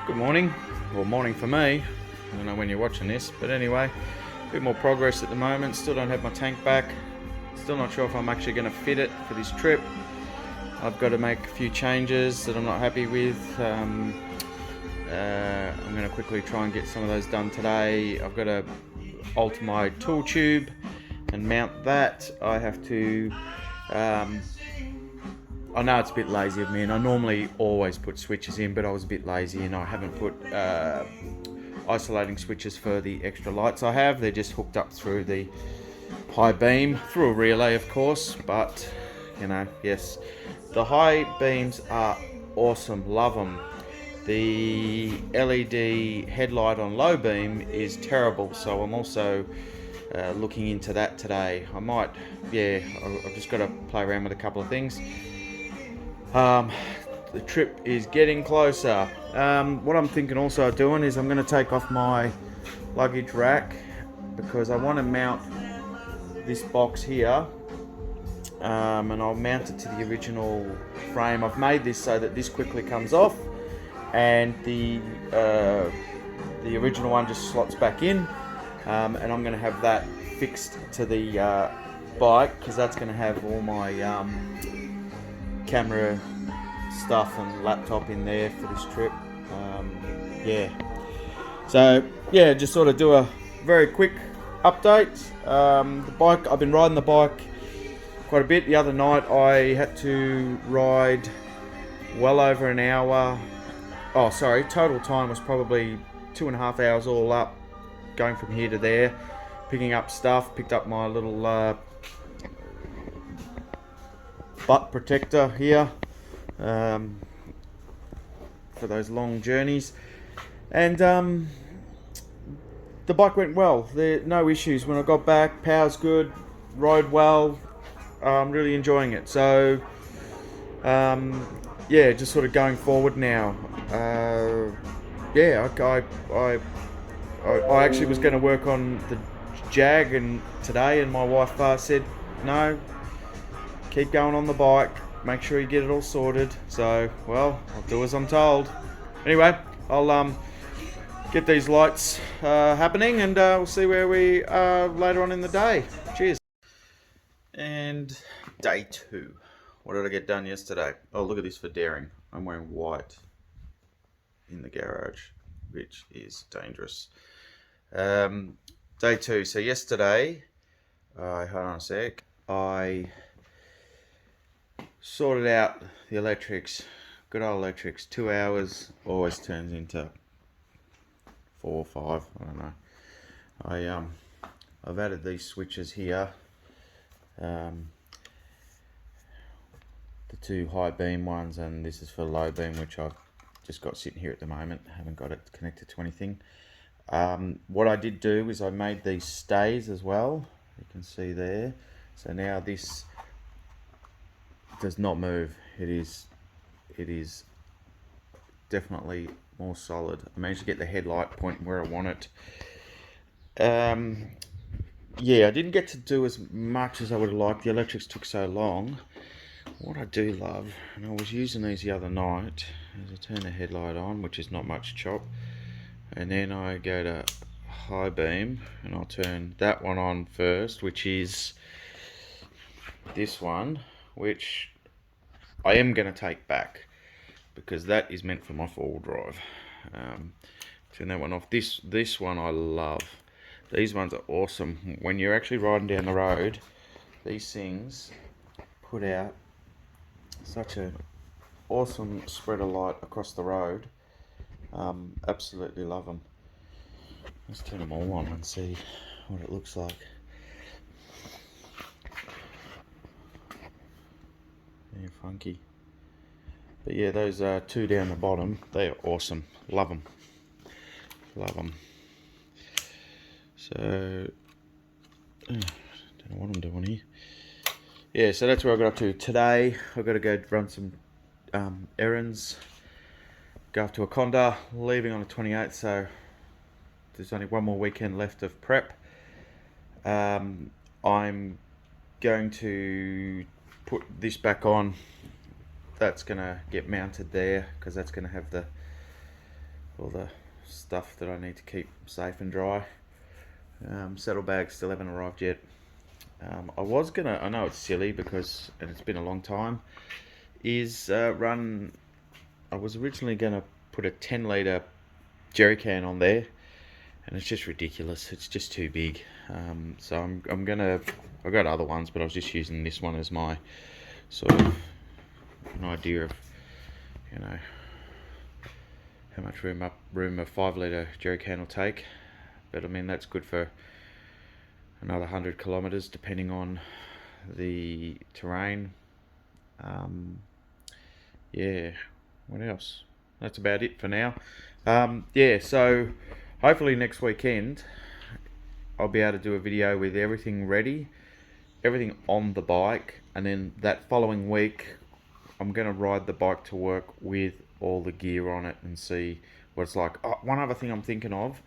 Good morning, or morning for me. I don't know when you're watching this, but anyway, a bit more progress at the moment. Still don't have my tank back. Still not sure if I'm actually going to fit it for this trip. I've got to make a few changes that I'm not happy with. I'm going to quickly try and get some of those done today. I've got to alter my tool tube and mount that. I have to I know it's a bit lazy of me, and I normally always put switches in, but I was a bit lazy and I haven't put isolating switches for the extra lights I have. They're just hooked up through the high beam, through a relay of course, but you know, yes, the high beams are awesome, love them. The LED headlight on low beam is terrible, so I'm also looking into that today. I've just got to play around with a couple of things. The trip is getting closer. What I'm thinking also of doing is I'm going to take off my luggage rack because I want to mount this box here, and I'll mount it to the original frame. I've made this so that this quickly comes off and the original one just slots back in, and I'm going to have that fixed to the bike because that's going to have all my camera stuff and laptop in there for this trip. Just sort of do a very quick update. The bike, I've been riding the bike quite a bit. The other night I had to ride well over an hour. Total time was probably 2.5 hours all up, going from here to there, picking up stuff. Picked up my little butt protector here for those long journeys, and the bike went well. There no issues when I got back. Power's good, rode well. I'm really enjoying it. So just sort of going forward now. I actually was going to work on the Jag today, and my wife said no, keep going on the bike, make sure you get it all sorted. So, well, I'll do as I'm told. Anyway, I'll get these lights happening, and we'll see where we are later on in the day. Cheers. And day 2. What did I get done yesterday? Oh, look at this for daring. I'm wearing white in the garage, which is dangerous. Day 2. So yesterday, hold on a sec, I sorted out the electrics. Good old electrics. 2 hours always turns into 4 or 5. I don't know. I've added these switches here. The 2 high beam ones, and this is for low beam, which I've just got sitting here at the moment. I haven't got it connected to anything. What I did do is I made these stays as well. You can see there. So now this does not move. It is definitely more solid. I managed to get the headlight pointing where I want it. I didn't get to do as much as I would have liked. The electrics took so long. What I do love, and I was using these the other night, is I turn the headlight on, which is not much chop, and then I go to high beam, and I'll turn that one on first, which is this one, which I am going to take back because that is meant for my 4-wheel drive. Turn that one off. This one I love. These ones are awesome. When you're actually riding down the road, these things put out such an awesome spread of light across the road. Absolutely love them. Let's turn them all on and see what it looks like. They're funky. But yeah, those 2 down the bottom, they are awesome. Love them. Love them. So, don't know what I'm doing here. Yeah, so that's where I got up to today. I've got to go run some errands. Go up to Akonda, leaving on the 28th, so there's only one more weekend left of prep. I'm going to put this back on. That's going to get mounted there because that's going to have the all the stuff that I need to keep safe and dry. Saddlebags still haven't arrived yet. I know it's silly because, and it's been a long time, I was originally gonna put a 10 litre jerry can on there, and it's just ridiculous. It's just too big. So I've got other ones, but I was just using this one as my sort of an idea of, how much room a 5 litre jerry can will take. But I mean, that's good for another 100 kilometres depending on the terrain. Yeah, what else? That's about it for now. Yeah, so hopefully next weekend I'll be able to do a video with everything ready, everything on the bike, and then that following week I'm going to ride the bike to work with all the gear on it and see what it's like. Oh, one other thing I'm thinking of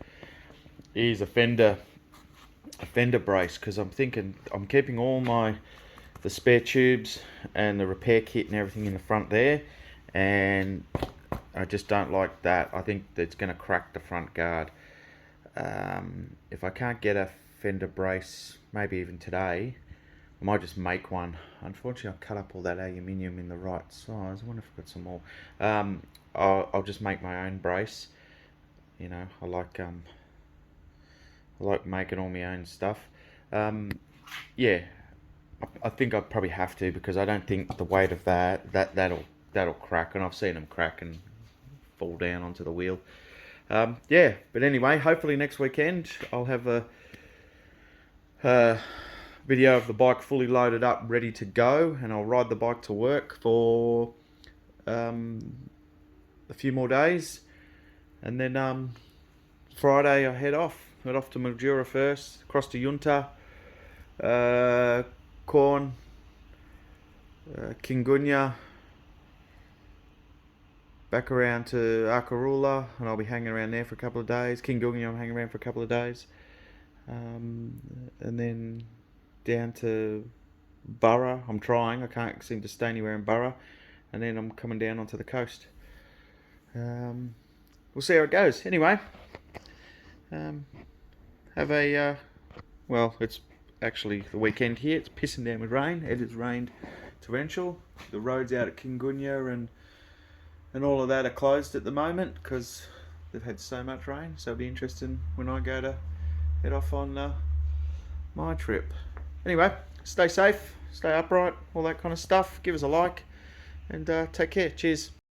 is a fender brace, because I'm keeping all the spare tubes and the repair kit and everything in the front there, and I just don't like that. I think that's going to crack the front guard. If I can't get a fender brace, maybe even today, I might just make one. Unfortunately, I've cut up all that aluminium in the right size. I wonder if I've got some more. I'll just make my own brace. I like making all my own stuff. Yeah, I think I probably have to, because I don't think the weight of that'll crack, and I've seen them crack and fall down onto the wheel. Yeah, but anyway, hopefully next weekend I'll have a video of the bike fully loaded up, ready to go, and I'll ride the bike to work for a few more days, and then Friday I head off to Mildura first, across to Yunta, Corn, Kingunya, back around to Akarula, and I'll be hanging around there for a couple of days. Kingunya I'm hanging around for a couple of days, and then down to Burra. I'm trying, I can't seem to stay anywhere in Burra, and then I'm coming down onto the coast. We'll see how it goes. Anyway, have a well, it's actually the weekend here. It's pissing down with rain. It has rained torrential. The roads out at Kingunya and all of that are closed at the moment because they've had so much rain. So it'll be interesting when I go to head off on my trip. Anyway, stay safe, stay upright, all that kind of stuff. Give us a like, and take care. Cheers.